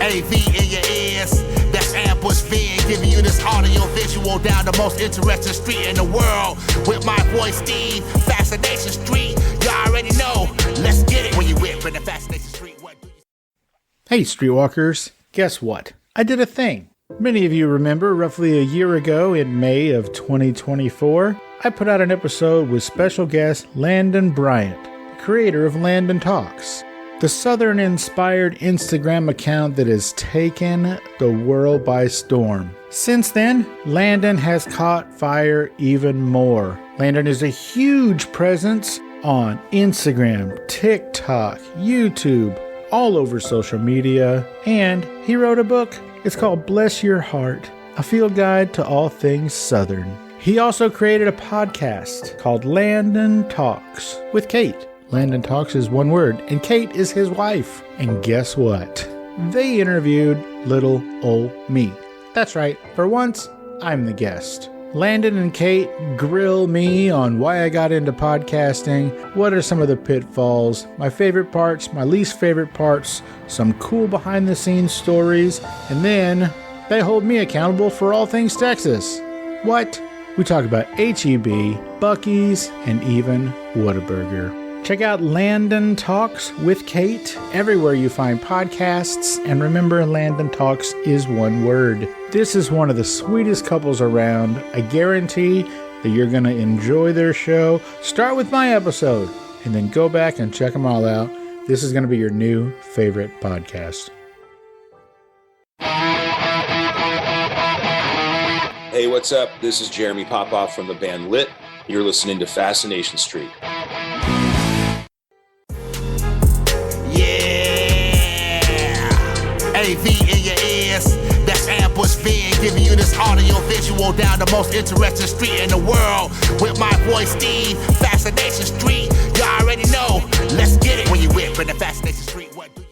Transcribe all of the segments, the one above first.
AV in your ears, that's Ambush Vid, giving you this audio visual down the most interesting street in the world. With my boy Steve, Fascination Street, you already know, let's get it. When you whip in the Fascination Street, what do you... Hey Streetwalkers, guess what? I did a thing. Many of you remember roughly a year ago in May of 2024, I put out an episode with special guest Landon Bryant, the creator of Landon Talks, the Southern-inspired Instagram account that has taken the world by storm. Since then, Landon has caught fire even more. Landon is a huge presence on Instagram, TikTok, YouTube, all over social media, and he wrote a book. It's called Bless Your Heart, a field guide to all things Southern. He also created a podcast called Landon Talks with Kate. Landon Talks is one word, and Kate is his wife. And guess what? They interviewed little old me. That's right, for once, I'm the guest. Landon and Kate grill me on why I got into podcasting, what are some of the pitfalls, my favorite parts, my least favorite parts, some cool behind-the-scenes stories, and then they hold me accountable for all things Texas. What? We talk about H-E-B, Buc-ee's, and even Whataburger. Check out Landon Talks with Kate everywhere you find podcasts, and remember, Landon Talks is one word. This is one of the sweetest couples around. I guarantee that you're going to enjoy their show. Start with my episode, and then go back and check them all out. This is going to be your new favorite podcast. Hey, what's up? This is Jeremy Popoff from the band Lit. You're listening to Fascination Street. AV in your ears, that's Ambush Vid, giving you this audio visual down the most interesting street in the world. With my boy Steve, Fascination Street, you already know, let's get it. When you whip in the Fascination Street, what do you...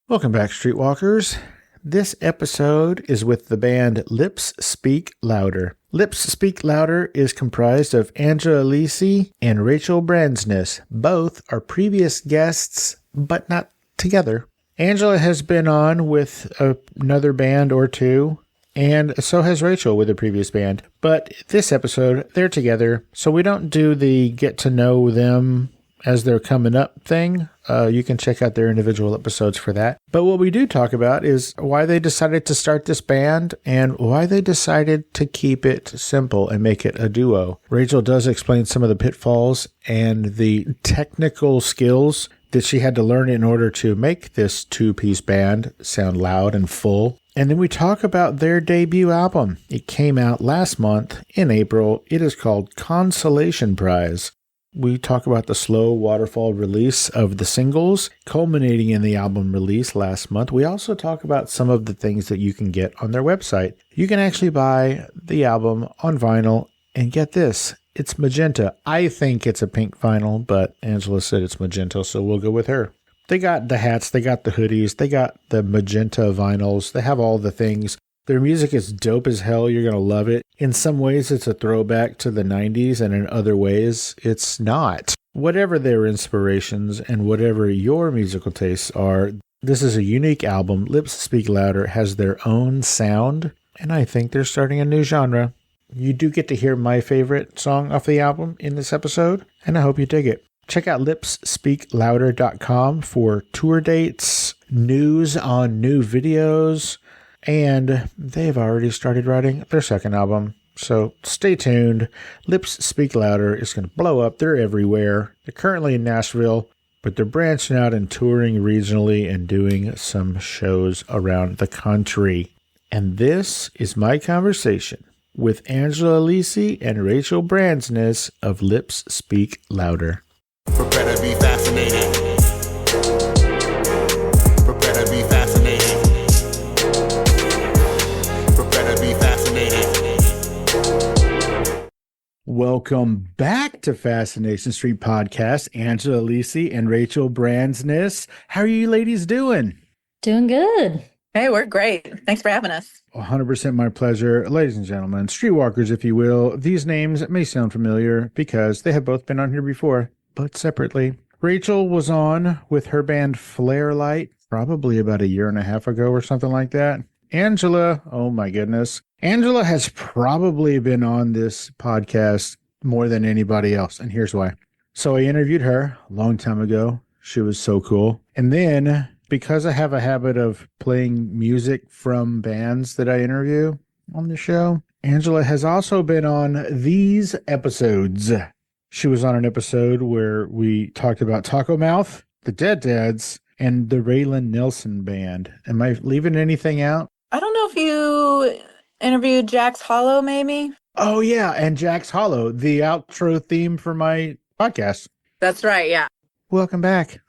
Welcome back, Streetwalkers. This episode is with the band Lips Speak Louder. Lips Speak Louder is comprised of Angela Lisi and Rachel Bransness. Both are previous guests, but not together. Angela has been on with another band or two, and so has Rachel with a previous band. But this episode, they're together, so we don't do the get to know them as they're coming up thing. You can check out their individual episodes for that. But what we do talk about is why they decided to start this band and why they decided to keep it simple and make it a duo. Rachel does explain some of the pitfalls and the technical skills that she had to learn in order to make this two-piece band sound loud and full. And then we talk about their debut album. It came out last month in April. It is called Consolation Prize. We talk about the slow waterfall release of the singles, culminating in the album release last month. We also talk about some of the things that you can get on their website. You can actually buy the album on vinyl, and get this, it's magenta. I think it's a pink vinyl, but Angela said it's magenta, so we'll go with her. They got the hats, they got the hoodies, they got the magenta vinyls, they have all the things. Their music is dope as hell. You're going to love it. In some ways, it's a throwback to the 90s, and in other ways, it's not. Whatever their inspirations and whatever your musical tastes are, this is a unique album. Lips Speak Louder has their own sound, and I think they're starting a new genre. You do get to hear my favorite song off the album in this episode, and I hope you dig it. Check out lipsspeaklouder.com for tour dates, news on new videos, and they've already started writing their second album. So stay tuned. Lips Speak Louder is going to blow up. They're everywhere. They're currently in Nashville, but they're branching out and touring regionally and doing some shows around the country. And this is my conversation with Angela Lisi and Rachel Bransness of Lips Speak Louder. Prepare to be fascinated. Prepare to be fascinated. Prepare to be fascinated. Welcome back to Fascination Street Podcast, Angela Lisi and Rachel Bransness. How are you ladies doing? Doing good. Hey, we're great. Thanks for having us. 100% my pleasure. Ladies and gentlemen, streetwalkers, if you will, these names may sound familiar because they have both been on here before, but separately. Rachel was on with her band Flare Light probably about a year and a half ago or something like that. Angela, oh my goodness. Angela has probably been on this podcast more than anybody else, and here's why. So I interviewed her a long time ago. She was so cool. And then, because I have a habit of playing music from bands that I interview on the show, Angela has also been on these episodes. She was on an episode where we talked about Taco Mouth, the Dead Dads, and the Raylan Nelson Band. Am I leaving anything out? I don't know if you interviewed Jax Hollow, maybe? Oh, yeah, and Jax Hollow, the outro theme for my podcast. That's right, yeah. Welcome back.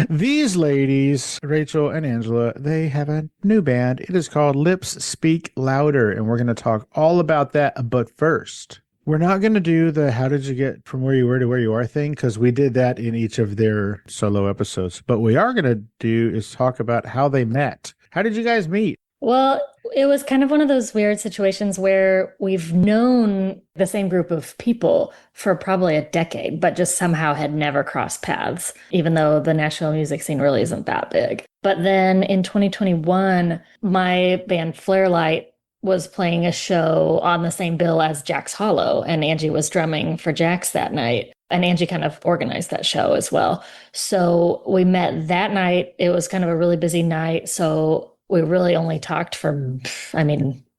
These ladies, Rachel and Angela, they have a new band. It is called Lips Speak Louder, and we're going to talk all about that. But first, we're not going to do the how did you get from where you were to where you are thing, because we did that in each of their solo episodes. But what we are going to do is talk about how they met. How did you guys meet? Well, it was kind of one of those weird situations where we've known the same group of people for probably a decade, but just somehow had never crossed paths, even though the Nashville music scene really isn't that big. But then in 2021, my band Flarelight was playing a show on the same bill as Jax Hollow, and Angie was drumming for Jax that night. And Angie kind of organized that show as well. So we met that night. It was kind of a really busy night. So we really only talked for,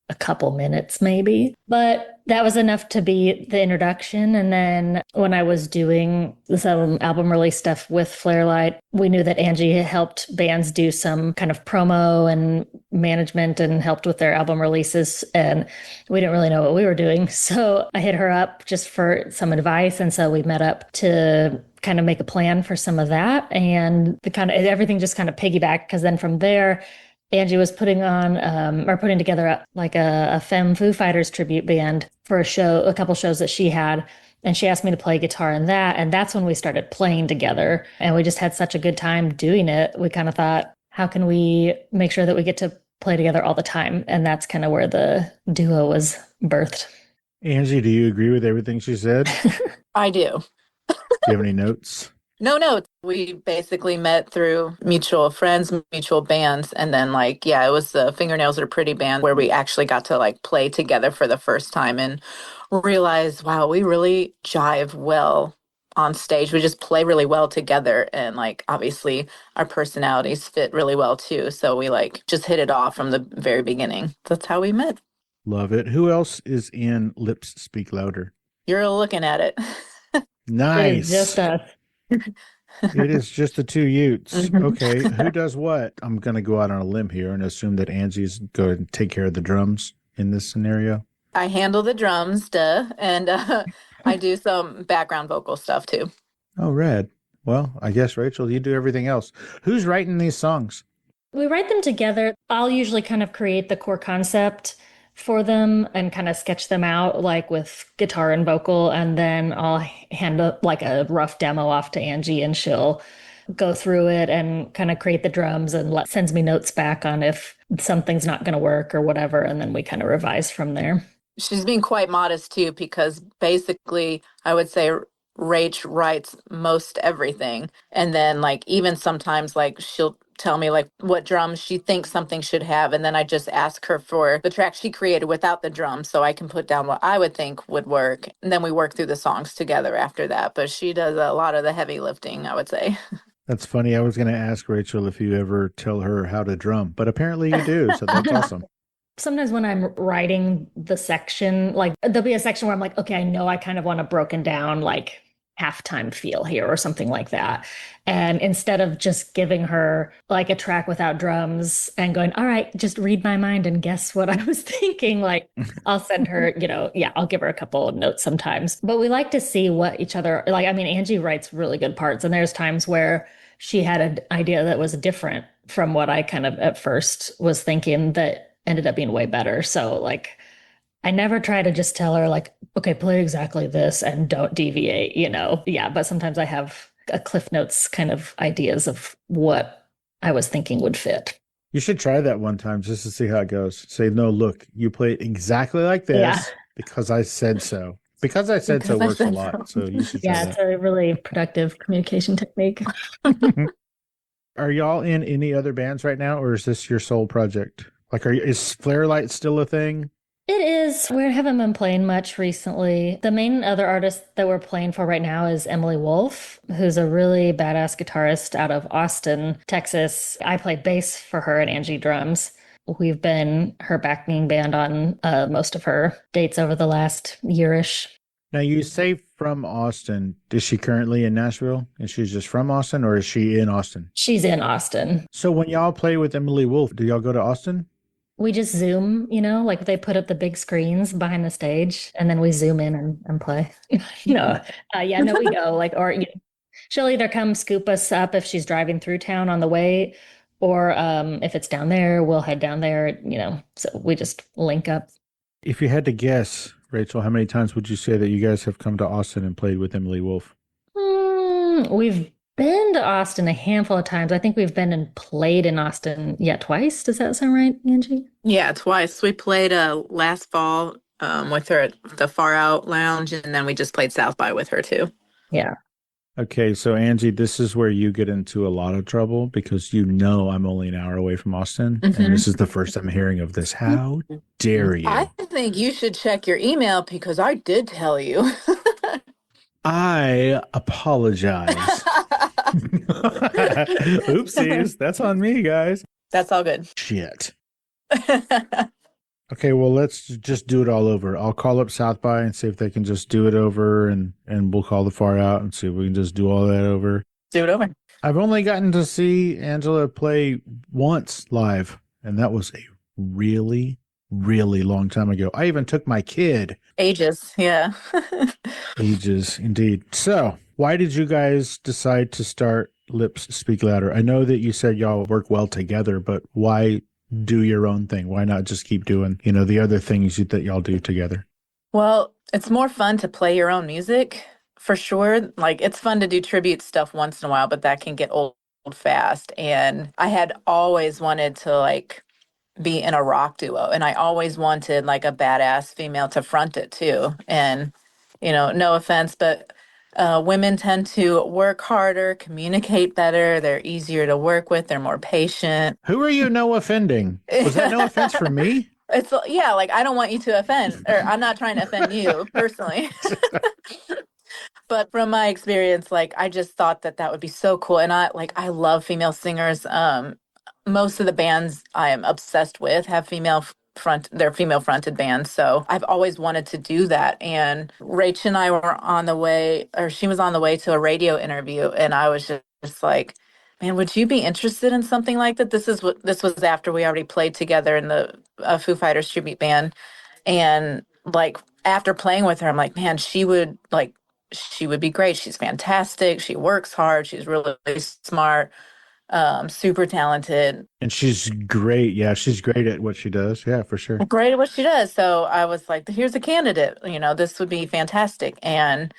a couple minutes maybe, but that was enough to be the introduction. And then when I was doing this album release stuff with Flarelight, we knew that Angie helped bands do some kind of promo and management and helped with their album releases. And we didn't really know what we were doing. So I hit her up just for some advice. And so we met up to kind of make a plan for some of that. And everything just kind of piggybacked, because then from there, Angie was putting together a Femme Foo Fighters tribute band for a couple shows that she had. And she asked me to play guitar in that. And that's when we started playing together. And we just had such a good time doing it. We kind of thought, how can we make sure that we get to play together all the time? And that's kind of where the duo was birthed. Angie, do you agree with everything she said? I do. Do you have any notes? No. We basically met through mutual friends, mutual bands. And then it was the Fingernails Are Pretty band where we actually got to play together for the first time and realize, wow, we really jive well on stage. We just play really well together. And obviously our personalities fit really well too. So we just hit it off from the very beginning. That's how we met. Love it. Who else is in Lips Speak Louder? You're looking at it. Nice. It's just us. It is just the two Utes. Mhm. Okay, who does what? I'm going to go out on a limb here and assume that Angie's going to take care of the drums in this scenario. I handle the drums, and I do some background vocal stuff too. Oh, rad. Well, I guess, Rachel, you do everything else. Who's writing these songs? We write them together. I'll usually kind of create the core concept for them and kind of sketch them out with guitar and vocal, and then I'll hand a rough demo off to Angie, and she'll go through it and kind of create the drums and sends me notes back on if something's not going to work or whatever, and then we kind of revise from there. She's being quite modest too, because basically I would say Rach writes most everything, and then even sometimes she'll tell me what drums she thinks something should have, and then I just ask her for the track she created without the drums so I can put down what I would think would work, and then we work through the songs together after that. But she does a lot of the heavy lifting, I would say. That's funny. I was going to ask Rachel if you ever tell her how to drum, but apparently you do, so that's awesome. Sometimes when I'm writing the section, there'll be a section where I'm okay, I know I kind of want a broken down halftime feel here or something like that. And instead of just giving her a track without drums and going, all right, just read my mind and guess what I was thinking, I'll send her, I'll give her a couple of notes sometimes. But we like to see what each other, Angie writes really good parts. And there's times where she had an idea that was different from what I kind of at first was thinking that ended up being way better. So I never try to just tell her okay, play exactly this and don't deviate, Yeah, but sometimes I have a Cliff Notes kind of ideas of what I was thinking would fit. You should try that one time just to see how it goes. Say, no, look, you play it exactly like this because I said so. Because I said so works a lot. So you should try that. It's a really productive communication technique. Are y'all in any other bands right now, or is this your sole project? Like, is Flare Light still a thing? It is. We haven't been playing much recently. The main other artist that we're playing for right now is Emily Wolf, who's a really badass guitarist out of Austin, Texas. I play bass for her and Angie drums. We've been her backing band on most of her dates over the last yearish. Now, you say from Austin. Is she currently in Nashville? And she's just from Austin, or is she in Austin? She's in Austin. So when y'all play with Emily Wolf, do y'all go to Austin? We just Zoom, like they put up the big screens behind the stage and then we Zoom in and play. We go she'll either come scoop us up if she's driving through town on the way, or if it's down there, we'll head down there, so we just link up. If you had to guess, Rachel, how many times would you say that you guys have come to Austin and played with Emily Wolf? We've been to Austin a handful of times. I think we've been and played in Austin, twice. Does that sound right, Angie? Yeah, twice. We played last fall with her at the Far Out Lounge, and then we just played South by with her too. Yeah. Okay, so Angie, this is where you get into a lot of trouble because I'm only an hour away from Austin, and this is the first I'm hearing of this. How dare you? I think you should check your email because I did tell you. I apologize. Oopsies, that's on me, guys. That's all good. Shit. Okay, well, let's just do it all over. I'll call up South by and see if they can just do it over, and we'll call the Far Out and see if we can just do all that over. Do it over. I've only gotten to see Angela play once live, and that was a really, really long time ago. I even took my kid. Ages, yeah. Ages, indeed. So, why did you guys decide to start Lips Speak Louder? I know that you said y'all work well together, but why do your own thing? Why not just keep doing, the other things that y'all do together? Well, it's more fun to play your own music, for sure. Like, it's fun to do tribute stuff once in a while, but that can get old fast. And I had always wanted to, be in a rock duo, and I always wanted, a badass female to front it, too. And, no offense, but women tend to work harder, communicate better. They're easier to work with. They're more patient. Who are you no offending? Was that no offense for me? It's I don't want you to offend, or I'm not trying to offend you personally. But from my experience, I just thought that would be so cool. And I love female singers. Most of the bands I am obsessed with have they're female fronted bands. So I've always wanted to do that. And Rach and I were she was on the way to a radio interview. And I was just like, man, would you be interested in something like that? This was after we already played together in the Foo Fighters tribute band. And after playing with her, I'm like, man, she would be great. She's fantastic. She works hard. She's really smart. Super talented. And she's great. Yeah, she's great at what she does. Yeah, for sure. Great at what she does. So I was like, here's a candidate. This would be fantastic. And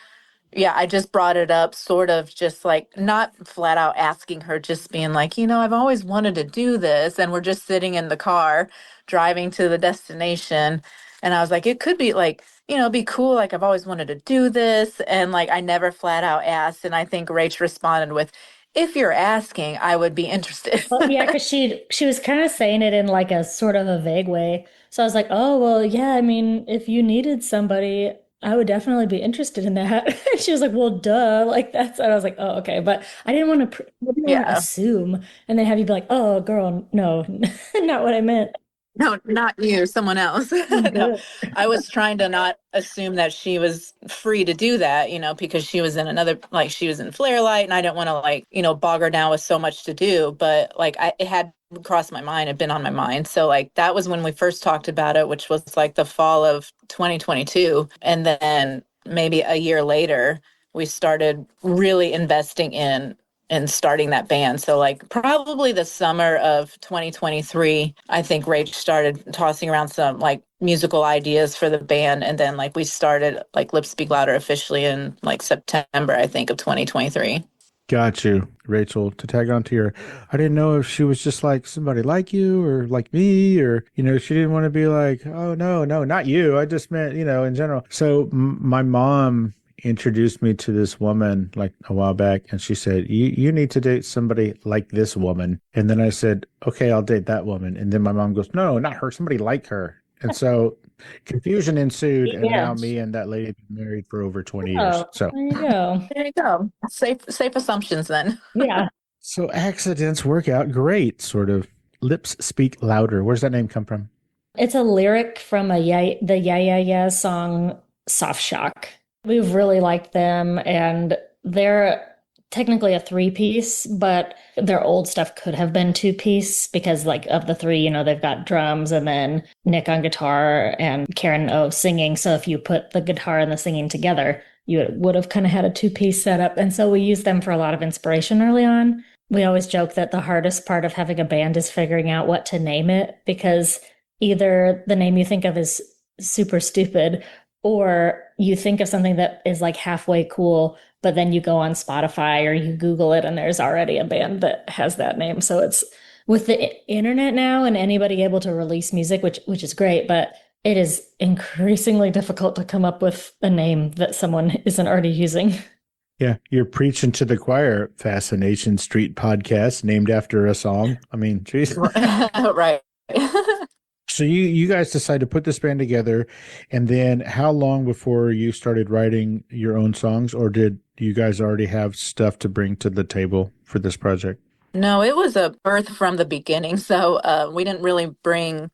yeah, I just brought it up sort of just not flat out asking her, just being like, I've always wanted to do this. And we're just sitting in the car driving to the destination. And I was like, it could be be cool. I've always wanted to do this. And I never flat out asked. And I think Rach responded with, if you're asking, I would be interested. Well, yeah, because she was kind of saying it in a sort of a vague way. So I was like, oh, well, yeah, I mean, if you needed somebody, I would definitely be interested in that. She was like, well, duh, that's, and I was like, oh, okay. But I didn't want to assume and then have you be like, oh, girl, no, not what I meant. No, not you, someone else. No, I was trying to not assume that she was free to do that, because she was in she was in Flare Light, and I didn't want to bog her down with so much to do. But it had crossed my mind, had been on my mind. So that was when we first talked about it, which was the fall of 2022. And then maybe a year later, we started really investing in starting that band. So probably the summer of 2023, I think Rach started tossing around some musical ideas for the band. And then we started Lips Speak Louder officially in September, I think, of 2023. Got you, Rachel. To tag on to your, I didn't know if she was just somebody like you or like me, or, she didn't want to be oh, no, not you. I just meant, in general. So my mom introduced me to this woman like a while back, and she said, you need to date somebody like this woman. And then I said, okay, I'll date that woman. And then my mom goes, no, not her, somebody like her. And so confusion ensued, and now me and that lady have been married for over 20 years. So there you go. There you go. Safe assumptions then. Yeah. So accidents work out great, sort of. Lips Speak Louder. Where's that name come from? It's a lyric from the Yeah Yeah Yeah song Soft Shock. We've really liked them, and they're technically a 3-piece, but their old stuff could have been 2-piece because like of the 3, they've got drums and then Nick on guitar and Karen O singing. So if you put the guitar and the singing together, you would have kind of had a 2-piece setup. And so we used them for a lot of inspiration early on. We always joke that the hardest part of having a band is figuring out what to name it, because either the name you think of is super stupid, or you think of something that is like halfway cool, but then you go on Spotify or you Google it and there's already a band that has that name. So it's with the internet now and anybody able to release music, which is great, but it is increasingly difficult to come up with a name that someone isn't already using. Yeah, you're preaching to the choir. Fascination Street podcast named after a song. I mean, geez. Right. So you guys decided to put this band together, and then how long before you started writing your own songs, or did you guys already have stuff to bring to the table for this project? No, it was a birth from the beginning. So we didn't really bring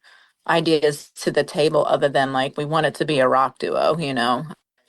ideas to the table other than like we wanted to be a rock duo,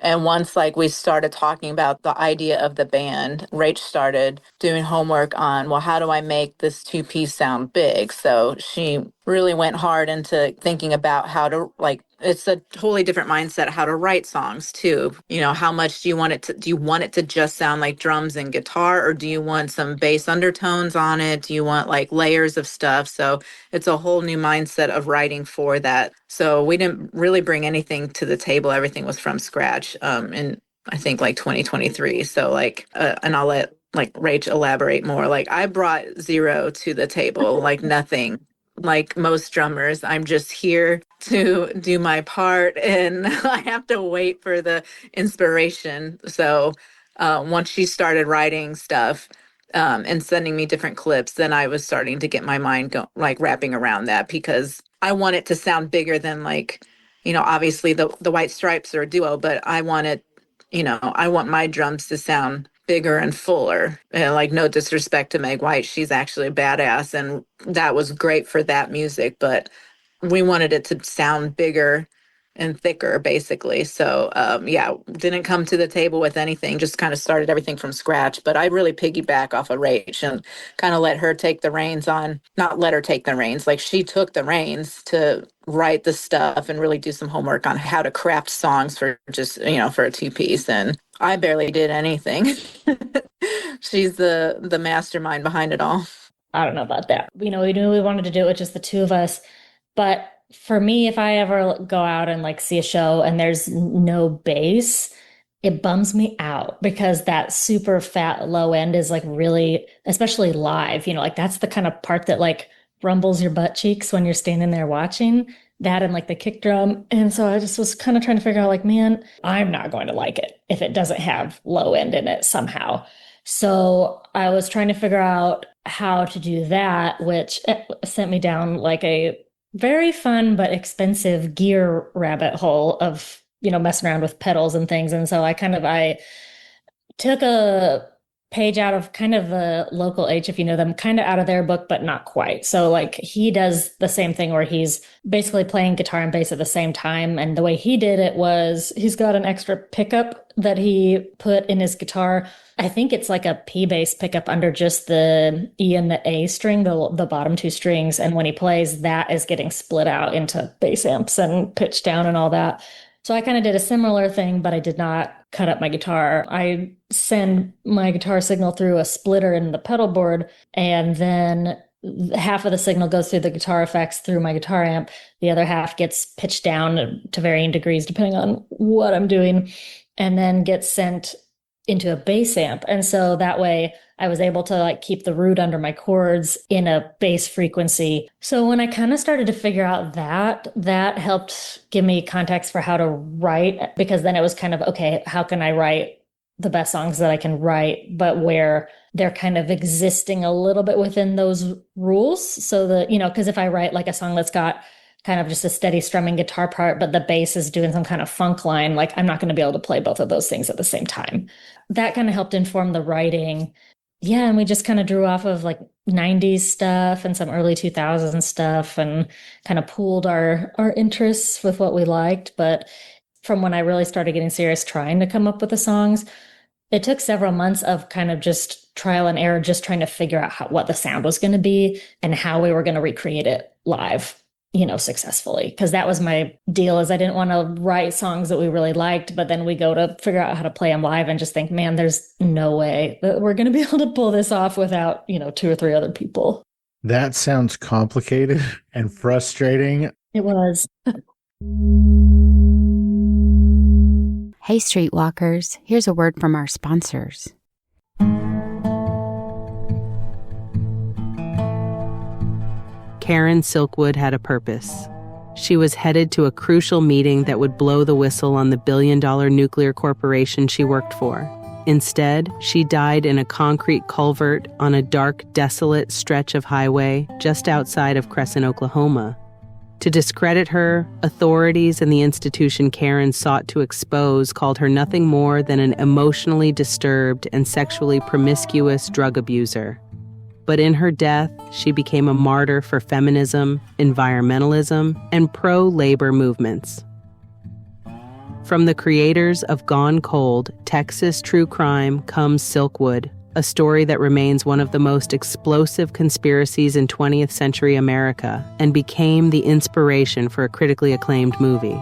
And once like we started talking about the idea of the band, Rach started doing homework on, well, how do I make this 2-piece sound big? So she really went hard into thinking about how to, like, it's a totally different mindset how to write songs too. How much do you want it to just sound like drums and guitar, or do you want some bass undertones on it? Do you want like layers of stuff? So it's a whole new mindset of writing for that. So we didn't really bring anything to the table. Everything was from scratch. In I think like 2023. So like, and I'll let like Rach elaborate more. Like I brought 0 to the table, like nothing. Like most drummers, I'm just here to do my part and I have to wait for the inspiration. So once she started writing stuff and sending me different clips, then I was starting to get my mind wrapping around that, because I want it to sound bigger than like, obviously the White Stripes are a duo, but I want it, I want my drums to sound bigger and fuller. Like no disrespect to Meg White, she's actually a badass, and that was great for that music, but we wanted it to sound bigger and thicker, basically. So didn't come to the table with anything, just kind of started everything from scratch. But I really piggyback off of Rach and kind of let her take the reins not let her take the reins, like she took the reins to write the stuff and really do some homework on how to craft songs for just, for a 2-piece. And I barely did anything. She's the mastermind behind it all. I don't know about that. We knew we wanted to do it with just the 2 of us. But for me, if I ever go out and like see a show and there's no bass, it bums me out, because that super fat low end is like really, especially live, like that's the kind of part that like rumbles your butt cheeks when you're standing there watching that, and like the kick drum. And so I just was kind of trying to figure out like, man, I'm not going to like it if it doesn't have low end in it somehow. So I was trying to figure out how to do that, which sent me down like a very fun but expensive gear rabbit hole of, messing around with pedals and things. And so I took a page out of kind of the Local H, if you know them, kind of out of their book, but not quite. So like he does the same thing where he's basically playing guitar and bass at the same time. And the way he did it was he's got an extra pickup that he put in his guitar. I think it's like a P bass pickup under just the E and the A string, the bottom 2 strings. And when he plays, that is getting split out into bass amps and pitch down and all that. So I kind of did a similar thing, but I did not cut up my guitar. I send my guitar signal through a splitter in the pedal board, and then half of the signal goes through the guitar effects through my guitar amp. The other half gets pitched down to varying degrees depending on what I'm doing, and then gets sent into a bass amp. And so that way I was able to like keep the root under my chords in a bass frequency. So when I kind of started to figure out that helped give me context for how to write, because then it was kind of, okay, how can I write the best songs that I can write, but where they're kind of existing a little bit within those rules. So that, because if I write like a song that's got kind of just a steady strumming guitar part, but the bass is doing some kind of funk line, like I'm not going to be able to play both of those things at the same time. That kind of helped inform the writing. Yeah, and we just kind of drew off of like 90s stuff and some early 2000s stuff and kind of pooled our interests with what we liked. But from when I really started getting serious trying to come up with the songs, it took several months of kind of just trial and error, just trying to figure out what the sound was going to be and how we were going to recreate it live, successfully. Because that was my deal, is I didn't want to write songs that we really liked, but then we go to figure out how to play them live and just think, man, there's no way that we're going to be able to pull this off without, 2 or 3 other people. That sounds complicated and frustrating. It was. Hey, Streetwalkers, here's a word from our sponsors. Karen Silkwood had a purpose. She was headed to a crucial meeting that would blow the whistle on the billion-dollar nuclear corporation she worked for. Instead, she died in a concrete culvert on a dark, desolate stretch of highway just outside of Crescent, Oklahoma. To discredit her, authorities and the institution Karen sought to expose called her nothing more than an emotionally disturbed and sexually promiscuous drug abuser. But in her death, she became a martyr for feminism, environmentalism, and pro-labor movements. From the creators of Gone Cold, Texas True Crime comes Silkwood, a story that remains one of the most explosive conspiracies in 20th century America and became the inspiration for a critically acclaimed movie.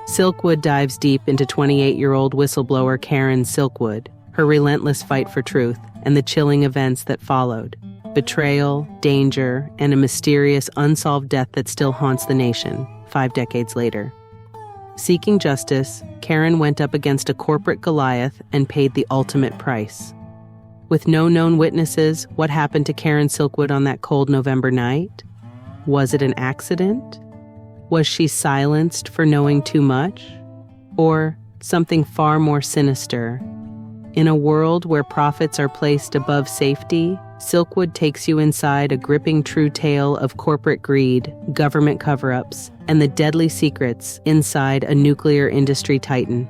Silkwood dives deep into 28-year-old whistleblower Karen Silkwood, her relentless fight for truth, and the chilling events that followed. Betrayal, danger, and a mysterious unsolved death that still haunts the nation 5 decades later. Seeking justice, Karen went up against a corporate Goliath and paid the ultimate price. With no known witnesses, what happened to Karen Silkwood on that cold November night? Was it an accident? Was she silenced for knowing too much? Or something far more sinister? In a world where profits are placed above safety, Silkwood takes you inside a gripping true tale of corporate greed, government cover-ups, and the deadly secrets inside a nuclear industry titan.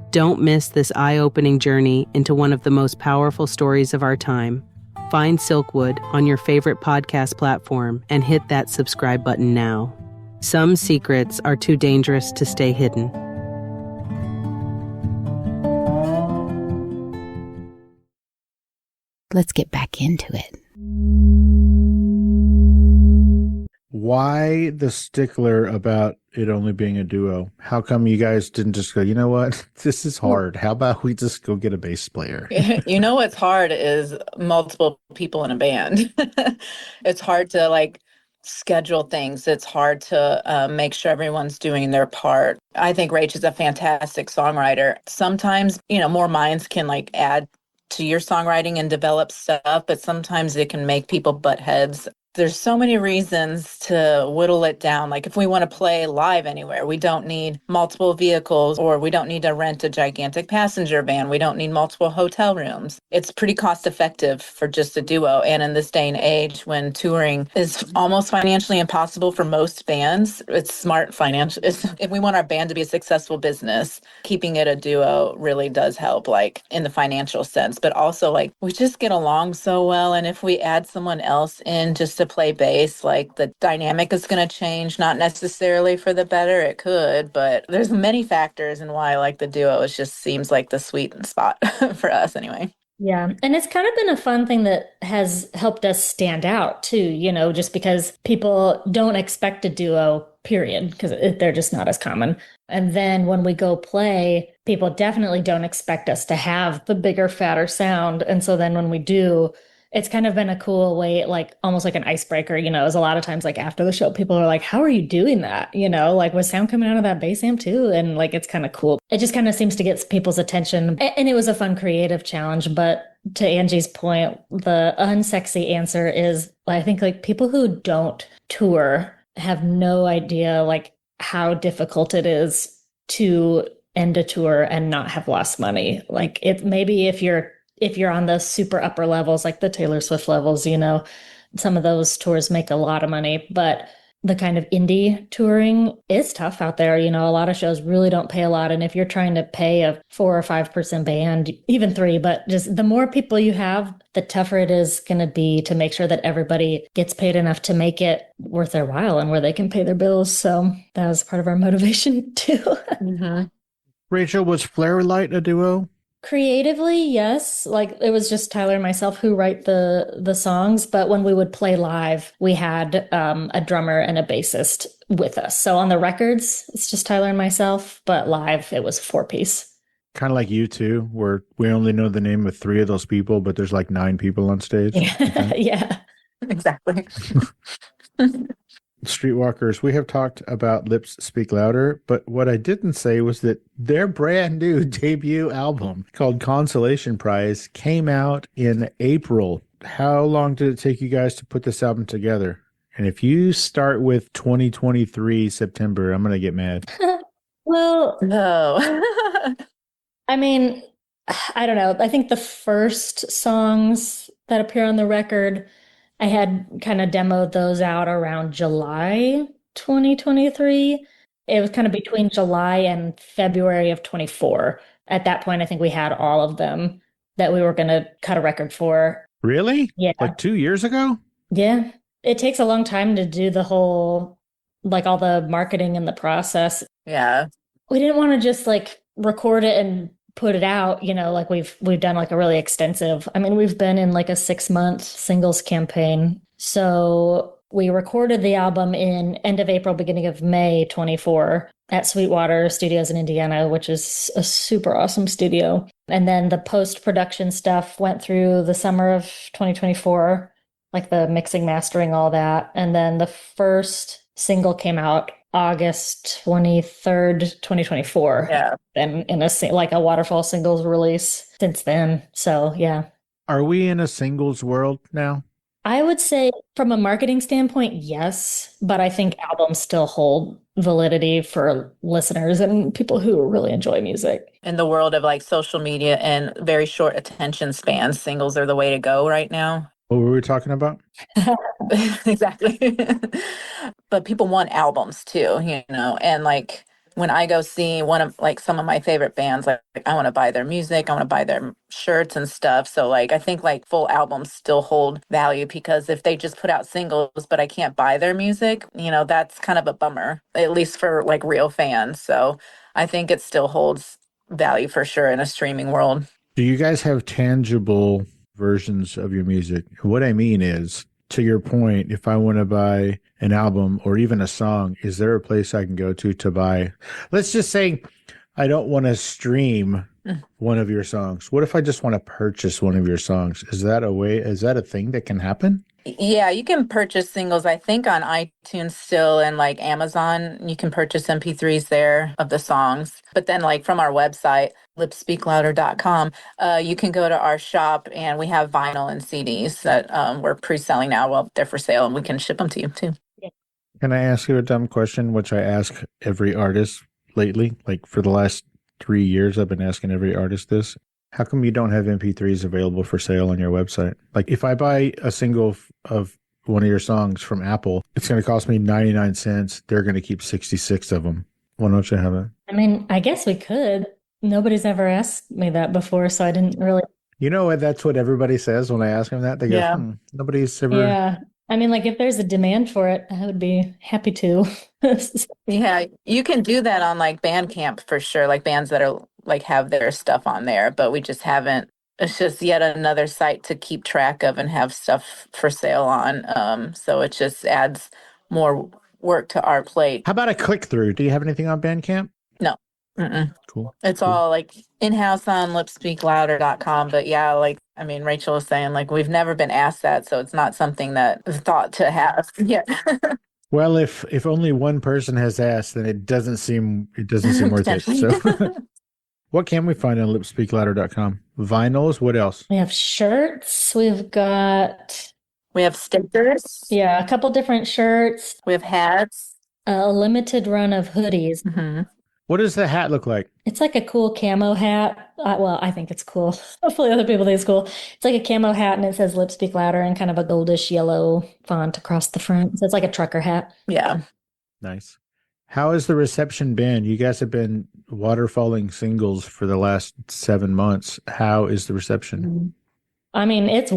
Don't miss this eye-opening journey into one of the most powerful stories of our time. Find Silkwood on your favorite podcast platform and hit that subscribe button now. Some secrets are too dangerous to stay hidden. Let's get back into it. Why the stickler about it only being a duo? How come you guys didn't just go, you know what, this is hard. How about we just go get a bass player? What's hard is multiple people in a band. It's hard to schedule things. It's hard to make sure everyone's doing their part. I think Rach is a fantastic songwriter. Sometimes, more minds can add to your songwriting and develop stuff, but sometimes it can make people butt heads. There's so many reasons to whittle it down. If we want to play live anywhere, we don't need multiple vehicles, or we don't need to rent a gigantic passenger van. We don't need multiple hotel rooms. It's pretty cost effective for just a duo. And in this day and age, when touring is almost financially impossible for most bands, it's smart financial. If we want our band to be a successful business, keeping it a duo really does help, in the financial sense. But also, we just get along so well. And if we add someone else in just to play bass, the dynamic is going to change, not necessarily for the better. It could, but there's many factors in why the duo just seems like the sweet spot for us anyway. Yeah. And it's kind of been a fun thing that has helped us stand out too, just because people don't expect a duo, period, because they're just not as common. And then when we go play, people definitely don't expect us to have the bigger, fatter sound. And so then when we do, it's kind of been a cool way, like almost like an icebreaker, as a lot of times like after the show, people are like, how are you doing that? Like was sound coming out of that bass amp too? And like, it's kind of cool. It just kind of seems to get people's attention. And it was a fun creative challenge. But to Angie's point, the unsexy answer is, I think like people who don't tour have no idea like how difficult it is to end a tour and not have lost money. Like it maybe if you're on the super upper levels, like the Taylor Swift levels, some of those tours make a lot of money, but the kind of indie touring is tough out there. A lot of shows really don't pay a lot. And if you're trying to pay a 4 or 5% band, even 3, but just the more people you have, the tougher it is going to be to make sure that everybody gets paid enough to make it worth their while and where they can pay their bills. So that was part of our motivation too. Mm-hmm. Rachel, was Flare Light a duo? Creatively, yes. Like it was just Tyler and myself who write the songs, but when we would play live, we had a drummer and a bassist with us. So on the records, it's just Tyler and myself, but live it was 4-piece. Kind of like U2, where we only know the name of 3 of those people, but there's like 9 people on stage. Yeah, yeah. Exactly. Streetwalkers, we have talked about Lips Speak Louder, but what I didn't say was that their brand new debut album called Consolation Prize came out in April. How long did it take you guys to put this album together? And if you start with 2023 September, I'm going to get mad. Well, No. I mean, I don't know. I think the first songs that appear on the record, I had kind of demoed those out around July 2023. It was kind of between July and February of 24. At that point, I think we had all of them that we were going to cut a record for. Really? Yeah. Like 2 years ago? Yeah. It takes a long time to do the whole, like all the marketing and the process. Yeah. We didn't want to just like record it and put it out, like we've done like a really extensive, we've been in like a 6-month singles campaign. So we recorded the album in end of April, beginning of May 24 at Sweetwater Studios in Indiana, which is a super awesome studio. And then the post-production stuff went through the summer of 2024, like the mixing, mastering, all that. And then the first single came out August 23rd, 2024. Yeah. And in a waterfall singles release since then. So, yeah. Are we in a singles world now? I would say from a marketing standpoint, yes, but I think albums still hold validity for listeners and people who really enjoy music. In the world of like social media and very short attention spans, singles are the way to go right now. What were we talking about? Exactly. But people want albums too, and like when I go see one of like some of my favorite bands, like I want to buy their music, I want to buy their shirts and stuff. So like I think like full albums still hold value, because if they just put out singles but I can't buy their music, that's kind of a bummer, at least for like real fans. So I think it still holds value for sure in a streaming world. Do you guys have tangible versions of your music? What I mean is, to your point, if I want to buy an album or even a song, is there a place I can go to buy? Let's just say I don't want to stream one of your songs. What if I just want to purchase one of your songs? Is that a thing that can happen? Yeah, you can purchase singles, I think, on iTunes still, and like Amazon. You can purchase MP3s there of the songs. But then like from our website, lipspeaklouder.com, you can go to our shop, and we have vinyl and CDs that we're pre-selling now. Well, they're for sale, and we can ship them to you too. Can I ask you a dumb question, which I ask every artist lately? Like for the last 3 years, I've been asking every artist this. How come you don't have MP3s available for sale on your website? Like if I buy a single of one of your songs from Apple, it's going to cost me 99 cents. They're going to keep 66 of them. Why don't you have it? I guess we could. Nobody's ever asked me that before, so I didn't really. You know what? That's what everybody says when I ask them that. They go, Yeah. Nobody's ever. Yeah. Like if there's a demand for it, I would be happy to. Yeah, you can do that on like Bandcamp for sure, like bands that are like have their stuff on there, but we just haven't. It's just yet another site to keep track of and have stuff for sale on. So it just adds more work to our plate. How about a click through? Do you have anything on Bandcamp? No. Mm-mm. Cool. It's all like in-house on lipspeaklouder.com. But yeah, like, I mean, Rachel was saying, like, we've never been asked that. So it's not something that is thought to have. Yeah. Well, if only one person has asked, then it doesn't seem worth it. So what can we find on lipspeaklouder.com? Vinyls, what else? We have shirts. We've got, We have stickers. yeah, a couple different shirts, We have hats. a limited run of hoodies. Mm-hmm. What does the hat look like? It's like a cool camo hat. Well, I think it's cool. Hopefully other people think it's cool. It's like a camo hat and it says Lip Speak Louder in kind of a goldish yellow font across the front. So it's like a trucker hat. Yeah. Nice. How has the reception been? You guys have been waterfalling singles for the last 7 months. How is the reception? I mean, it's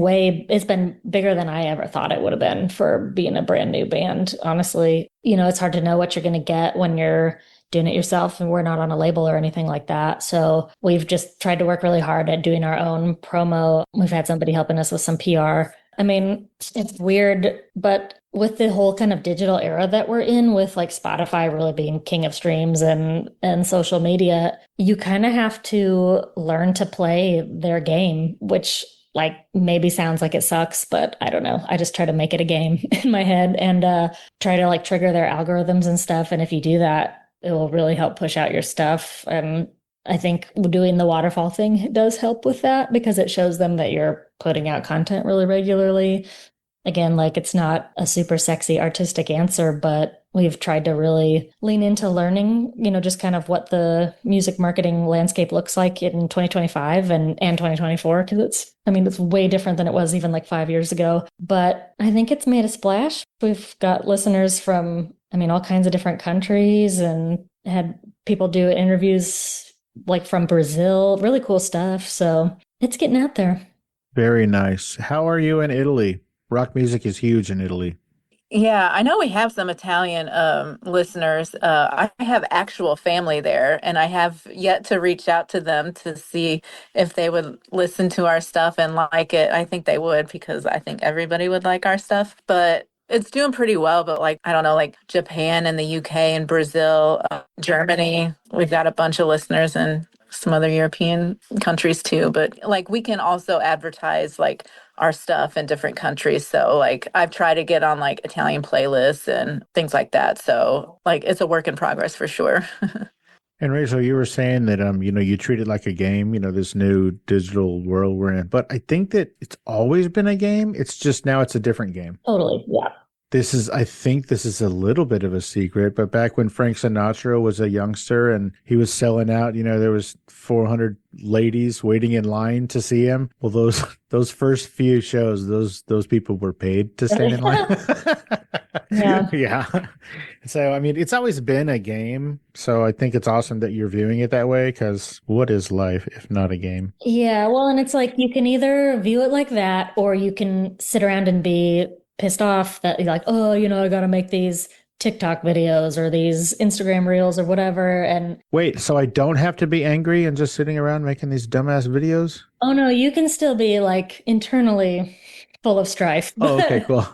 been bigger than I ever thought it would have been for being a brand new band. Honestly, it's hard to know what you're going to get when you're doing it yourself, and we're not on a label or anything like that. So we've just tried to work really hard at doing our own promo. We've had somebody helping us with some PR. I mean, it's weird, but with the whole kind of digital era that we're in, with like Spotify really being king of streams and social media, you kind of have to learn to play their game, which like maybe sounds like it sucks, but I don't know. I just try to make it a game in my head and try to like trigger their algorithms and stuff. And if you do that, it will really help push out your stuff. And I think doing the waterfall thing does help with that because it shows them that you're putting out content really regularly. Again, like it's not a super sexy artistic answer, but we've tried to really lean into learning, just kind of what the music marketing landscape looks like in 2025 and 2024. Because it's way different than it was even like 5 years ago. But I think it's made a splash. We've got listeners from, all kinds of different countries and had people do interviews like from Brazil, really cool stuff. So it's getting out there. Very nice. How are you in Italy? Rock music is huge in Italy. Yeah, I know we have some Italian listeners. I have actual family there, and I have yet to reach out to them to see if they would listen to our stuff and like it. I think they would because I think everybody would like our stuff. But it's doing pretty well. But like, I don't know, like Japan and the UK and Brazil, Germany, we've got a bunch of listeners and some other European countries too. But like, we can also advertise like our stuff in different countries. So like I've tried to get on like Italian playlists and things like that. So like it's a work in progress for sure. And Rachel, you were saying that you treat it like a game, this new digital world we're in. But I think that it's always been a game. It's just now it's a different game. Totally. Yeah. I think this is a little bit of a secret, but back when Frank Sinatra was a youngster and he was selling out, there was 400 ladies waiting in line to see him. Well, those first few shows, those people were paid to stand in line. Yeah. Yeah. So, it's always been a game. So I think it's awesome that you're viewing it that way, because what is life if not a game? Yeah. Well, and it's like you can either view it like that, or you can sit around and be pissed off that you're like, oh, I got to make these TikTok videos or these Instagram reels or whatever. And wait, so I don't have to be angry and just sitting around making these dumbass videos? Oh no, you can still be like internally full of strife. Oh, okay, cool.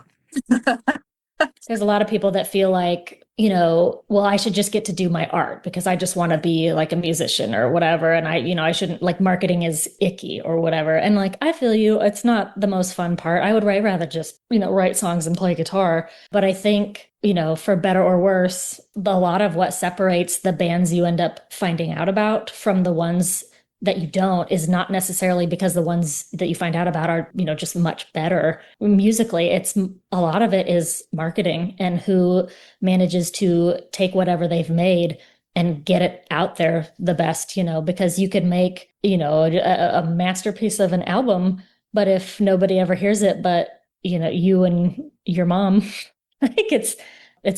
There's a lot of people that feel like, well, I should just get to do my art because I just want to be like a musician or whatever. And I shouldn't, like, marketing is icky or whatever. And like, I feel you, it's not the most fun part. I would rather just, write songs and play guitar. But I think, for better or worse, a lot of what separates the bands you end up finding out about from the ones that you don't is not necessarily because the ones that you find out about are, just much better musically. It's a lot of it is marketing and who manages to take whatever they've made and get it out there the best, because you could make, a masterpiece of an album, but if nobody ever hears it, but, you and your mom, I think it's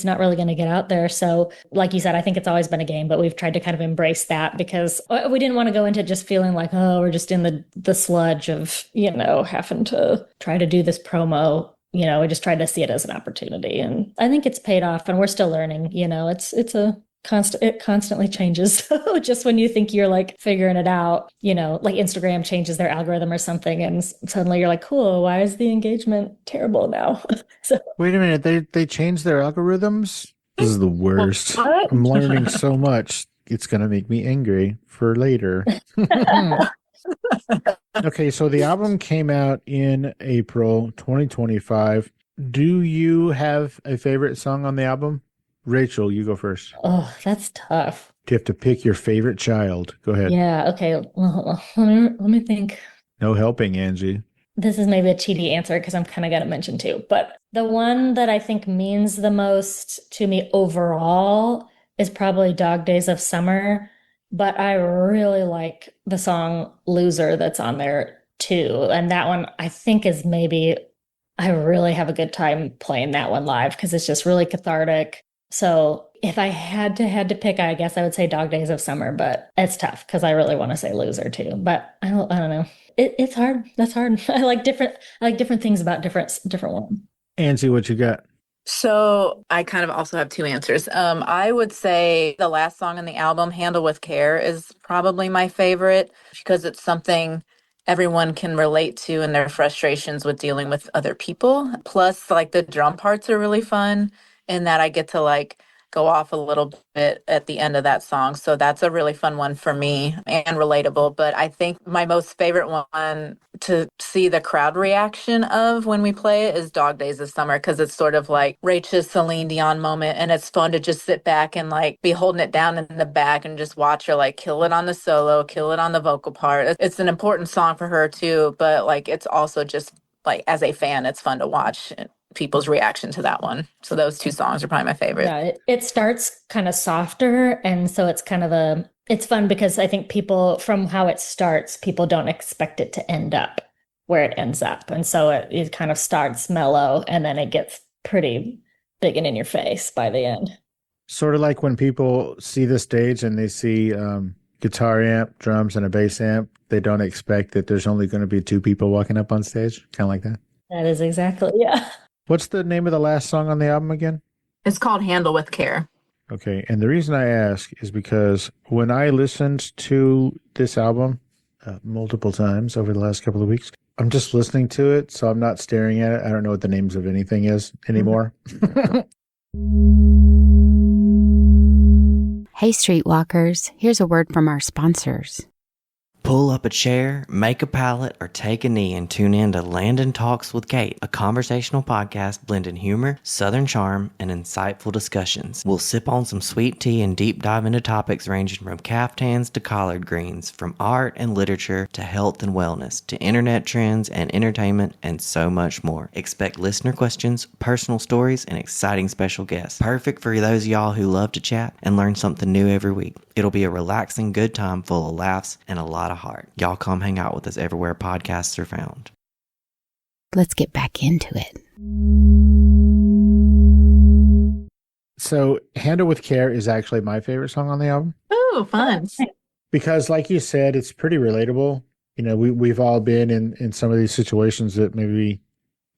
not really going to get out there. So like you said, I think it's always been a game, but we've tried to kind of embrace that because we didn't want to go into just feeling like, oh, we're just in the sludge of, having to try to do this promo. We just tried to see it as an opportunity. And I think it's paid off and we're still learning, it constantly changes. So just when you think you're like figuring it out, like Instagram changes their algorithm or something and suddenly you're like, cool, why is the engagement terrible now? So wait a minute, they changed their algorithms? This is the worst. I'm learning so much. it's going to make me angry for later. Okay, so the album came out in April 2025. Do you have a favorite song on the album? Rachel, you go first. Oh, that's tough. Do you have to pick your favorite child? Go ahead. Yeah, okay. Well, let me think. No helping, Angie. This is maybe a cheaty answer because I'm kind of going to mention two. But the one that I think means the most to me overall is probably Dog Days of Summer. But I really like the song Loser that's on there too. And that one I think is maybe, I really have a good time playing that one live because it's just really cathartic. So if I had to pick, I guess I would say Dog Days of Summer, but it's tough because I really want to say Loser too. But I don't know. It's hard. That's hard. I like different things about different ones. Angie, what you got? So I kind of also have two answers. I would say the last song on the album, Handle with Care, is probably my favorite because it's something everyone can relate to in their frustrations with dealing with other people. Plus, like the drum parts are really fun in that I get to like go off a little bit at the end of that song. So that's a really fun one for me and relatable. But I think my most favorite one to see the crowd reaction of when we play it is Dog Days of Summer, because it's sort of like Rachel's Celine Dion moment. And it's fun to just sit back and like be holding it down in the back and just watch her like kill it on the solo, kill it on the vocal part. It's an important song for her too. But like it's also just like as a fan, it's fun to watch people's reaction to that one. So those two songs are probably my favorite. Yeah, it starts kind of softer. And so it's kind of it's fun because I think people, from how it starts, people don't expect it to end up where it ends up. And so it kind of starts mellow and then it gets pretty big and in your face by the end. Sort of like when people see the stage and they see guitar amp, drums, and a bass amp, they don't expect that there's only going to be two people walking up on stage. Kind of like that. That is exactly, yeah. What's the name of the last song on the album again? It's called Handle with Care. Okay, and the reason I ask is because when I listened to this album multiple times over the last couple of weeks, I'm just listening to it, so I'm not staring at it. I don't know what the names of anything is anymore. Hey, Streetwalkers, here's a word from our sponsors. Pull up a chair, make a pallet, or take a knee and tune in to Landon Talks with Kate, a conversational podcast blending humor, southern charm, and insightful discussions. We'll sip on some sweet tea and deep dive into topics ranging from caftans to collard greens, from art and literature to health and wellness, to internet trends and entertainment, and so much more. Expect listener questions, personal stories, and exciting special guests. Perfect for those of y'all who love to chat and learn something new every week. It'll be a relaxing, good time full of laughs and a lot of heart. Y'all come hang out with us everywhere podcasts are found. Let's get back into it. So, Handle with Care is actually my favorite song on the album. Oh, fun. Because like you said, it's pretty relatable. You know, we've all been in some of these situations that maybe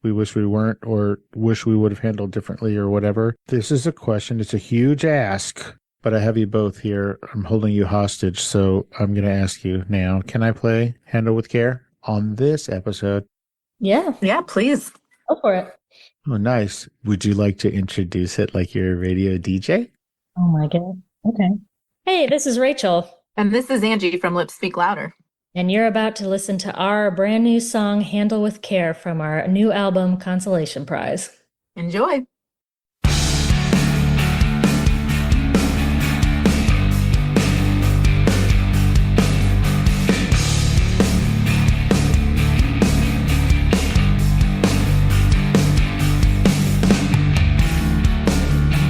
we wish we weren't or wish we would have handled differently or whatever. This is a question. It's a huge ask. But I have you both here. I'm holding you hostage, so I'm going to ask you now. Can I play Handle with Care on this episode? Yeah. Yeah, please. Go for it. Oh, nice. Would you like to introduce it like you're a radio DJ? Oh, my God. Okay. Hey, this is Rachel. And this is Angie from Lips Speak Louder. And you're about to listen to our brand new song, Handle with Care, from our new album, Consolation Prize. Enjoy.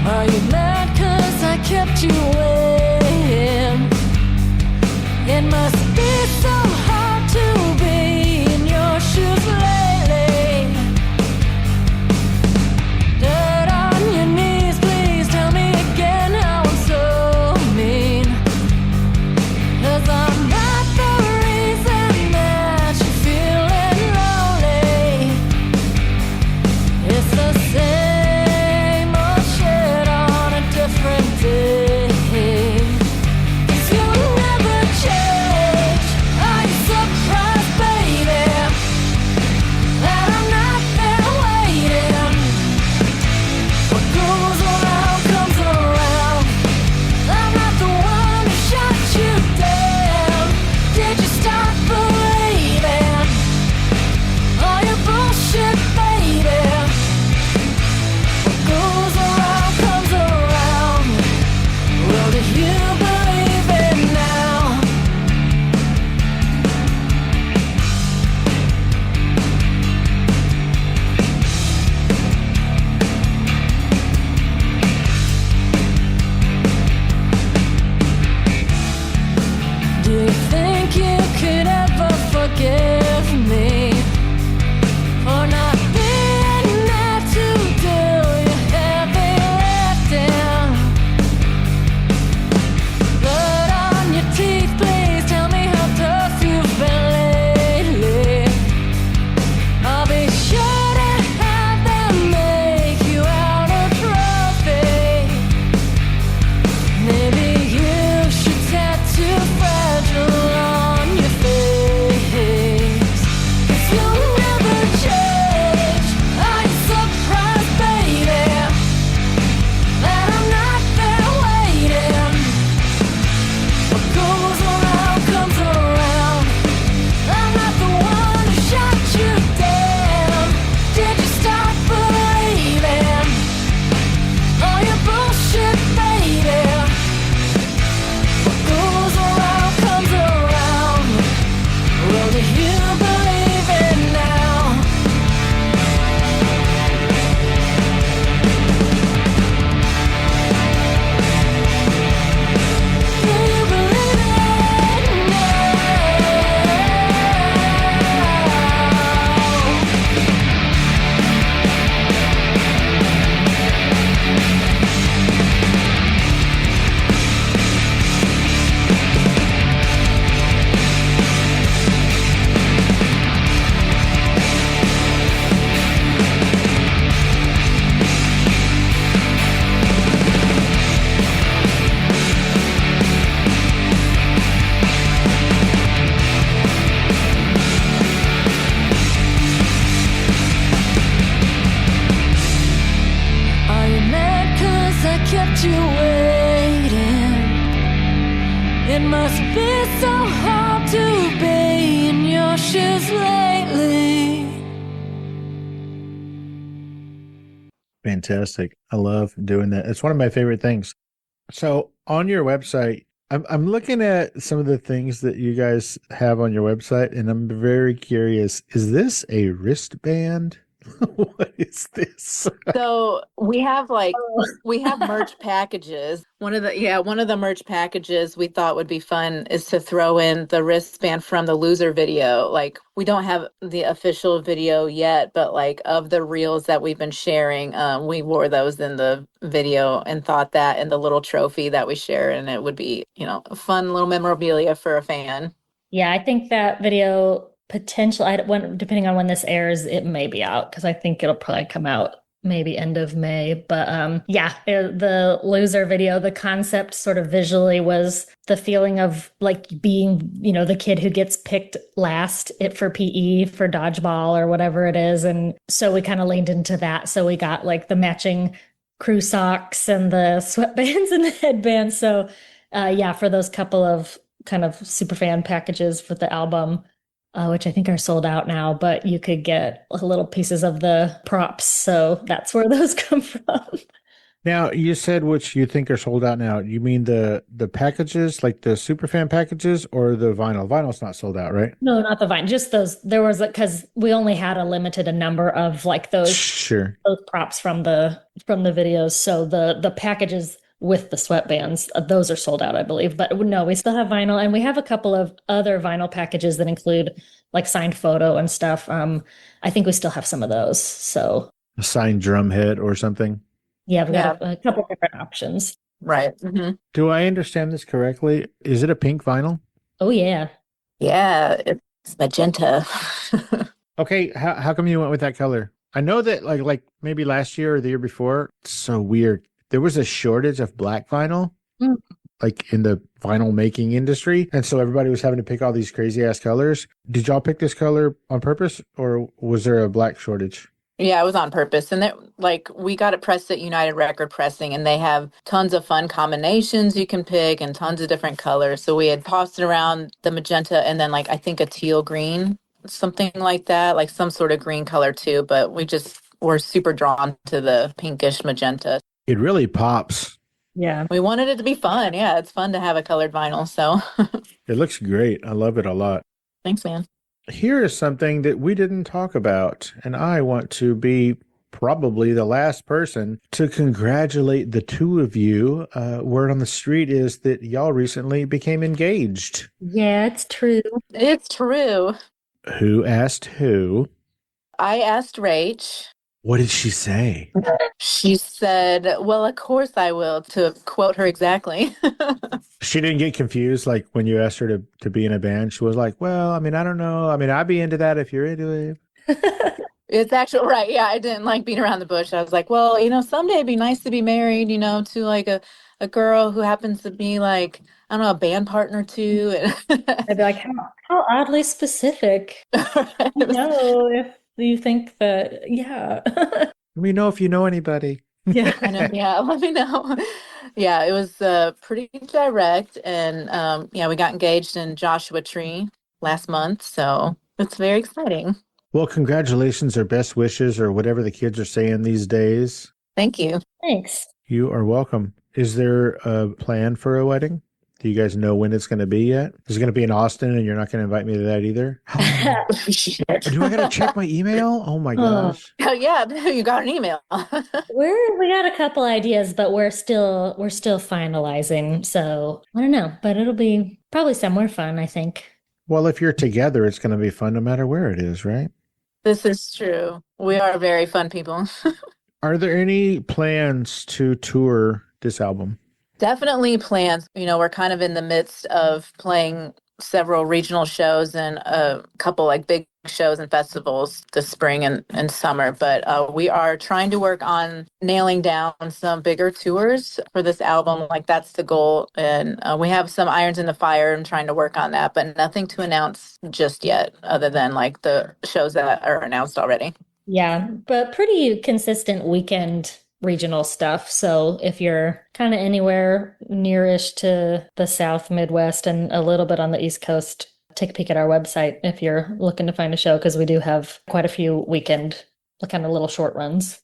Are you mad 'cause I kept you waiting? It must be so hard to be in your shoes lately. Dirt on your knees, please tell me again how I'm so mean. 'Cause I'm not the reason that you're feeling lonely. It's the same old shit on a different day. 'Cause you never change. I got you waiting. It must be so hard to be in your shoes lately. Fantastic. I love doing that. It's one of my favorite things. So on your website, I'm looking at some of the things that you guys have on your website, and I'm very curious. Is this a wristband? What is this? So we have merch packages. One of the merch packages we thought would be fun is to throw in the wristband from the loser video. Like, we don't have the official video yet, but like of the reels that we've been sharing, we wore those in the video and thought that in the little trophy that we share, and it would be, a fun little memorabilia for a fan. Yeah, I think that video depending on when this airs, it may be out because I think it'll probably come out maybe end of May. But the loser video, the concept sort of visually was the feeling of like being, the kid who gets picked last for PE, for dodgeball or whatever it is. And so we kind of leaned into that. So we got like the matching crew socks and the sweatbands and the headbands. So for those couple of kind of super fan packages for the album, which I think are sold out now, but you could get little pieces of the props. So that's where those come from. Now, you said which you think are sold out now. You mean the packages, like the Superfan packages, or the vinyl? Vinyl's not sold out, right? No, not the vinyl. Just those. There was because we only had a number of like those props from the videos. So the packages with the sweatbands, those are sold out, I believe. But no, we still have vinyl, and we have a couple of other vinyl packages that include like signed photo and stuff. I think we still have some of those. So a signed drum hit or something. Yeah, we got a couple different options. Right. Mm-hmm. Do I understand this correctly? Is it a pink vinyl? Oh yeah. Yeah, it's magenta. Okay, how come you went with that color? I know that like maybe last year or the year before, it's so weird. There was a shortage of black vinyl, like in the vinyl making industry. And so everybody was having to pick all these crazy ass colors. Did y'all pick this color on purpose, or was there a black shortage? Yeah, it was on purpose. And we got it pressed at United Record Pressing, and they have tons of fun combinations you can pick and tons of different colors. So we had tossed it around the magenta and then I think a teal green, something like that, like some sort of green color too. But we just were super drawn to the pinkish magenta. It really pops. Yeah. We wanted it to be fun. Yeah, it's fun to have a colored vinyl. So it looks great. I love it a lot. Thanks, man. Here is something that we didn't talk about, and I want to be probably the last person to congratulate the two of you. Word on the street is that y'all recently became engaged. Yeah, it's true. It's true. Who asked who? I asked Rach. What did she say? She said, well, of course I will, to quote her exactly. She didn't get confused like when you asked her to be in a band. She was like, well, I don't know. I'd be into that if you're into it. It's actually right. Yeah, I didn't like beating around the bush. I was like, well, someday it'd be nice to be married, to like a girl who happens to be like, I don't know, a band partner too. I'd be like, how oddly specific. No, if you think that, yeah. Let me know if you know anybody. Yeah, I know. Yeah, let me know. Yeah, it was pretty direct, and we got engaged in Joshua Tree last month, so it's very exciting. Well, congratulations or best wishes or whatever the kids are saying these days. Thank you. Thanks. You are welcome. Is there a plan for a wedding? Do you guys know when it's going to be yet? Is it going to be in Austin and you're not going to invite me to that either? Do I got to check my email? Oh my gosh. Oh yeah, you got an email. We got a couple ideas, but we're still finalizing. So I don't know, but it'll be probably somewhere fun, I think. Well, if you're together, it's going to be fun no matter where it is, right? This is true. We are very fun people. Are there any plans to tour this album? Definitely plans. We're kind of in the midst of playing several regional shows and a couple like big shows and festivals this spring and summer. But we are trying to work on nailing down some bigger tours for this album. Like that's the goal. And we have some irons in the fire and trying to work on that, but nothing to announce just yet other than like the shows that are announced already. Yeah, but pretty consistent weekend regional stuff. So if you're kind of anywhere nearish to the South, Midwest, and a little bit on the East Coast, take a peek at our website if you're looking to find a show, because we do have quite a few weekend kind of little short runs.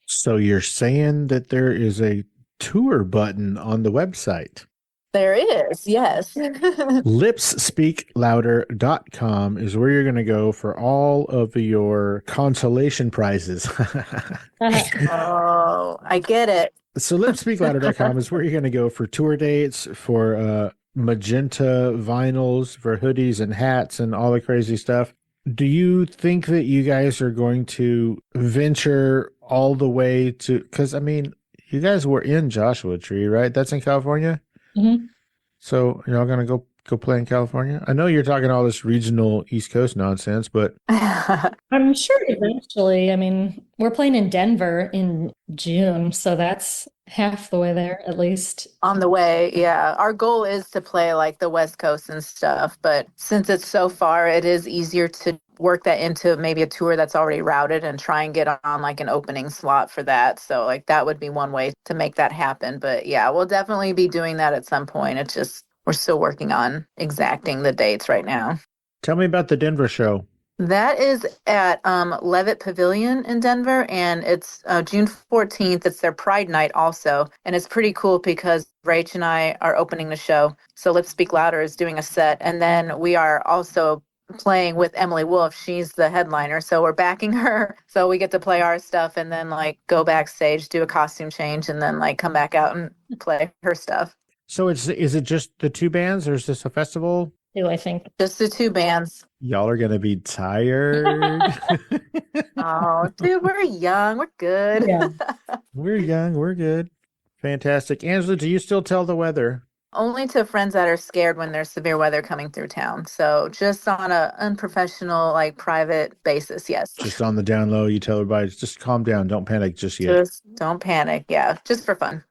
So you're saying that there is a tour button on the website? There is, yes. Lipsspeaklouder.com is where you're going to go for all of your consolation prizes. Oh, I get it. So lipsspeaklouder.com is where you're going to go for tour dates, for magenta vinyls, for hoodies and hats and all the crazy stuff. Do you think that you guys are going to venture all the way to, because I mean, you guys were in Joshua Tree, right? That's in California? Mm-hmm. So you're all going to go play in California? I know you're talking all this regional East Coast nonsense, but I'm sure eventually. I mean, we're playing in Denver in June, so that's half the way there at least. On the way, yeah. Our goal is to play like the West Coast and stuff, but since it's so far, it is easier to work that into maybe a tour that's already routed and try and get on like an opening slot for that. So like that would be one way to make that happen. But yeah, we'll definitely be doing that at some point. It's just we're still working on exacting the dates right now. tell me about the Denver show. That is at Levitt Pavilion in Denver, and it's June 14th. It's their Pride Night also, and it's pretty cool because Rach and I are opening the show. So Let's Speak Louder is doing a set, and then we are also playing with Emily Wolf. She's the headliner, so we're backing her. So we get to play our stuff and then like go backstage, do a costume change, and then like come back out and play her stuff. So is it just the two bands, or is this a festival? I think. Just the two bands. Y'all are going to be tired. Oh, dude, we're young. We're good. Yeah. We're young. We're good. Fantastic. Angela, do you still tell the weather? Only to friends that are scared when there's severe weather coming through town. So just on a unprofessional, like private basis, yes. Just on the down low, you tell everybody, just calm down. Don't panic just yet. Just don't panic. Yeah, just for fun.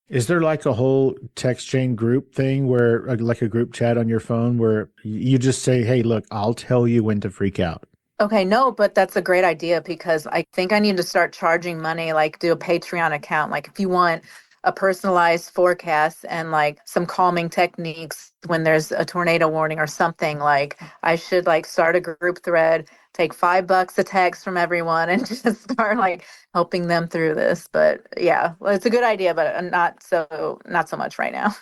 Is there like a whole text chain group thing where, like a group chat on your phone where you just say, hey, look, I'll tell you when to freak out? Okay, no, but that's a great idea because I think I need to start charging money, like do a Patreon account. Like if you want a personalized forecast and like some calming techniques when there's a tornado warning or something, like I should like start a group thread, take $5 a text from everyone and just start like helping them through this. But yeah, well, it's a good idea, but not so much right now.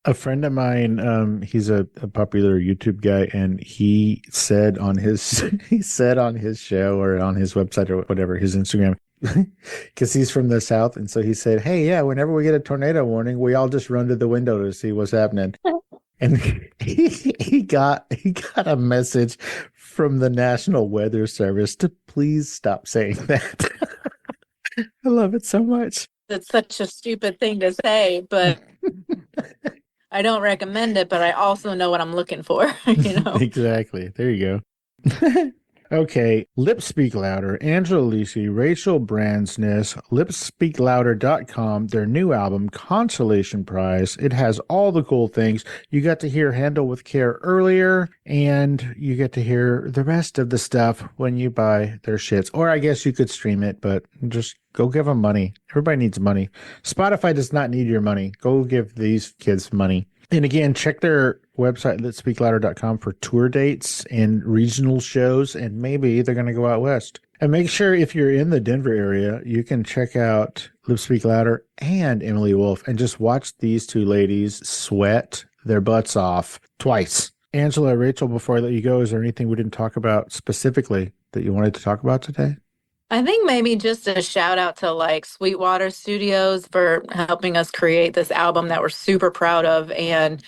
A friend of mine, he's a popular YouTube guy, and he said on his show or on his website or whatever, his Instagram, because he's from the South, and so he said, hey, yeah, whenever we get a tornado warning, we all just run to the window to see what's happening. And he got a message from the National Weather Service to please stop saying that. I love it so much. It's such a stupid thing to say, but I don't recommend it, but I also know what I'm looking for, you know? Exactly. There you go. Okay. Lips Speak Louder, Angela Lisi, Rachel Bransness, lipsspeaklouder.com, their new album, Consolation Prize. It has all the cool things. You got to hear Handle with Care earlier, and you get to hear the rest of the stuff when you buy their shits. Or I guess you could stream it, but just go give them money. Everybody needs money. Spotify does not need your money. Go give these kids money. And again, check their website, letspeaklouder.com, for tour dates and regional shows, and maybe they're going to go out west. And make sure if you're in the Denver area, you can check out Lip Speak Louder and Emily Wolf and just watch these two ladies sweat their butts off twice. Angela, Rachel, before I let you go, is there anything we didn't talk about specifically that you wanted to talk about today? I think maybe just a shout out to like Sweetwater Studios for helping us create this album that we're super proud of, and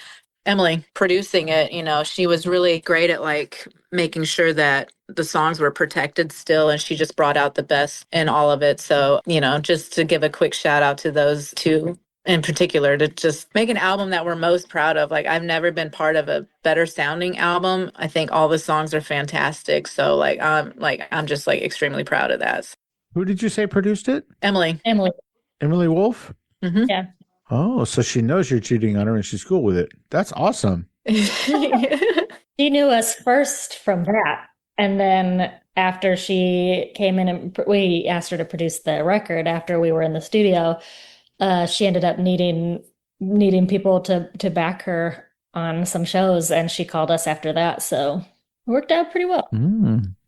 Emily producing it. You know, she was really great at like making sure that the songs were protected still, and she just brought out the best in all of it. So, you know, just to give a quick shout out to those two in particular to just make an album that we're most proud of. Like, I've never been part of a better sounding album. I think all the songs are fantastic. So I'm just like extremely proud of that. Who did you say produced it? Emily. Emily Wolf? Mm-hmm. Yeah. Oh, so she knows you're cheating on her and she's cool with it. That's awesome. She knew us first from that. And then after she came in and we asked her to produce the record after we were in the studio, she ended up needing people to back her on some shows, and she called us after that. So it worked out pretty well.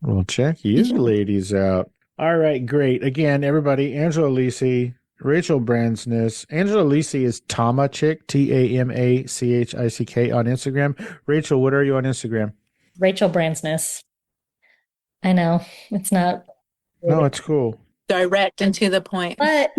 Well, check you ladies out. All right, great. Again, everybody, Angela Lisi, Rachel Bransness. Angela Lisi is Tamachick, TAMACHICK on Instagram. Rachel, what are you on Instagram? Rachel Bransness. I know it's not. No, it's cool. Direct and to the point. But,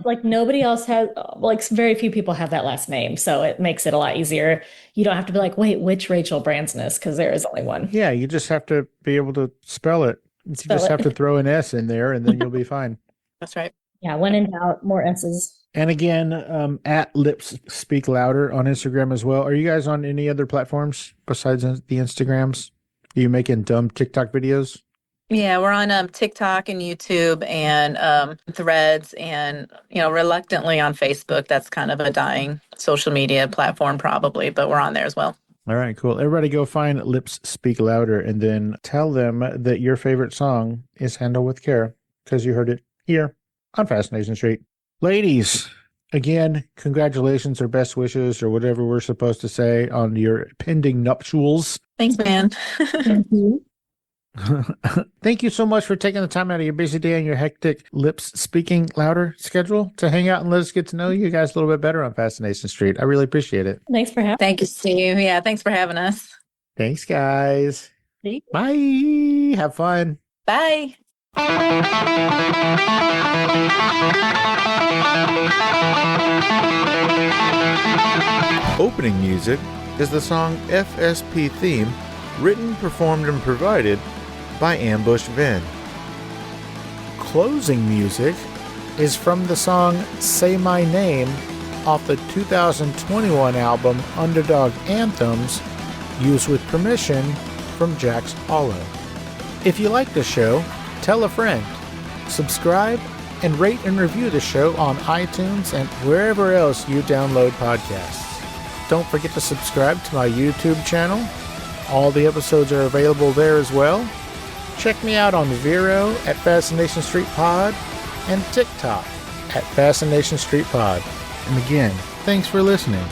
like nobody else has, like very few people have that last name. So it makes it a lot easier. You don't have to be like, wait, which Rachel Bransness? Because there is only one. Yeah, you just have to be able to spell it. You just have to throw an S in there and then you'll be fine. That's right. Yeah, when in doubt, more S's. And again, at Lips Speak Louder on Instagram as well. Are you guys on any other platforms besides the Instagrams? Are you making dumb TikTok videos? Yeah, we're on TikTok and YouTube and Threads and, reluctantly on Facebook. That's kind of a dying social media platform probably, but we're on there as well. All right, cool. Everybody go find Lips Speak Louder and then tell them that your favorite song is Handle with Care because you heard it here on Fascination Street. Ladies, again, congratulations or best wishes or whatever we're supposed to say on your pending nuptials. Thanks, man. Thank you. Thank you so much for taking the time out of your busy day and your hectic Lips Speaking Louder schedule to hang out and let us get to know you guys a little bit better on Fascination Street. I really appreciate it. Thanks for having Thank you, Steve. Yeah, thanks for having us. Thanks, guys. me. Bye. Have fun. Bye. Opening music is the song FSP Theme, written, performed, and provided by Ambush Venn. Closing music is from the song Say My Name off the 2021 album Underdog Anthems, used with permission from Jax Hollow. If you like the show, tell a friend. Subscribe and rate and review the show on iTunes and wherever else you download podcasts. Don't forget to subscribe to my YouTube channel. All the episodes are available there as well. Check me out on Vero at Fascination Street Pod and TikTok at Fascination Street Pod. And again, thanks for listening.